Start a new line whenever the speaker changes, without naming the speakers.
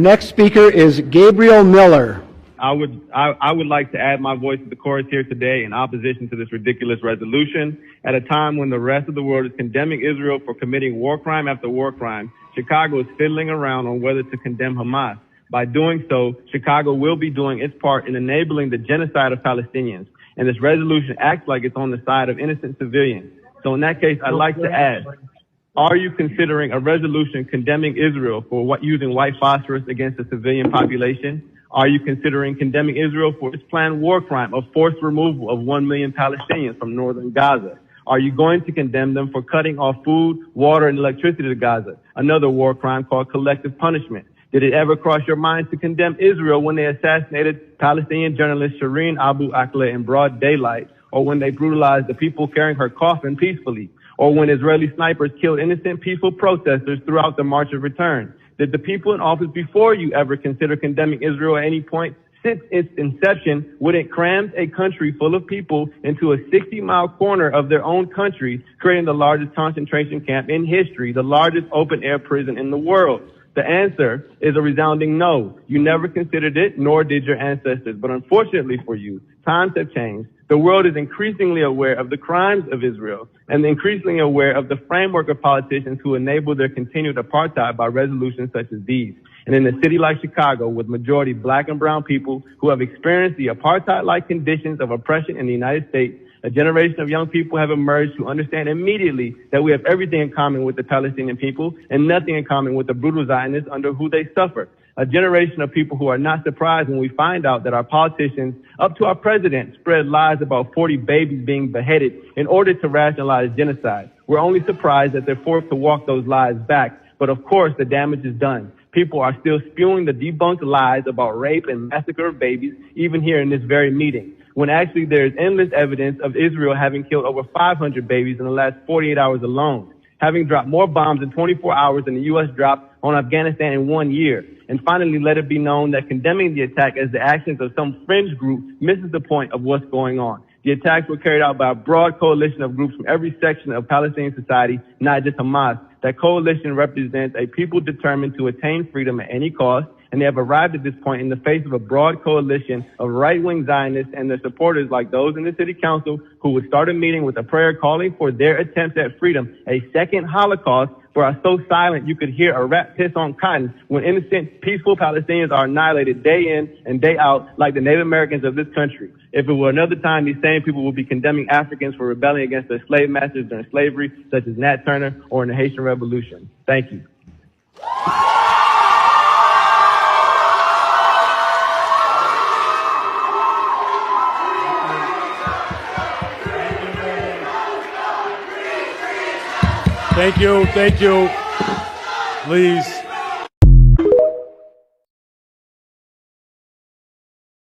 Next speaker is Gabriel Miller.
I would like to add my voice to the chorus here today in opposition to this ridiculous resolution. At a time when the rest of the world is condemning Israel for committing war crime after war crime, Chicago is fiddling around on whether to condemn Hamas. By doing so, Chicago will be doing its part in enabling the genocide of Palestinians. And this resolution acts like it's on the side of innocent civilians. So in that case, I'd like to ask, are you considering a resolution condemning Israel for using white phosphorus against the civilian population? Are you considering condemning Israel for its planned war crime of forced removal of 1 million Palestinians from northern Gaza? Are you going to condemn them for cutting off food, water, and electricity to Gaza, another war crime called collective punishment? Did it ever cross your mind to condemn Israel when they assassinated Palestinian journalist Shireen Abu Akleh in broad daylight, or when they brutalized the people carrying her coffin peacefully, or when Israeli snipers killed innocent peaceful protesters throughout the March of Return? Did the people in office before you ever consider condemning Israel at any point since its inception, when it crammed a country full of people into a 60-mile corner of their own country, creating the largest concentration camp in history, the largest open-air prison in the world? The answer is a resounding no. You never considered it, nor did your ancestors. But unfortunately for you, times have changed. The world is increasingly aware of the crimes of Israel and increasingly aware of the framework of politicians who enable their continued apartheid by resolutions such as these. And in a city like Chicago, with majority black and brown people who have experienced the apartheid-like conditions of oppression in the United States, a generation of young people have emerged who understand immediately that we have everything in common with the Palestinian people and nothing in common with the brutal Zionists under who they suffer. A generation of people who are not surprised when we find out that our politicians, up to our president, spread lies about 40 babies being beheaded in order to rationalize genocide. We're only surprised that they're forced to walk those lies back. But of course, the damage is done. People are still spewing the debunked lies about rape and massacre of babies, even here in this very meeting, when actually there is endless evidence of Israel having killed over 500 babies in the last 48 hours alone, having dropped more bombs in 24 hours than the U.S. dropped on Afghanistan in 1 year. And finally, let it be known that condemning the attack as the actions of some fringe group misses the point of what's going on. The attacks were carried out by a broad coalition of groups from every section of Palestinian society, not just Hamas. That coalition represents a people determined to attain freedom at any cost, and they have arrived at this point in the face of a broad coalition of right-wing Zionists and their supporters like those in the city council who would start a meeting with a prayer calling for their attempts at freedom, a second Holocaust, for are so silent you could hear a rat piss on cotton when innocent, peaceful Palestinians are annihilated day in and day out like the Native Americans of this country. If it were another time, these same people would be condemning Africans for rebelling against their slave masters during slavery, such as Nat Turner or in the Haitian Revolution. Thank you.
Thank you. Please.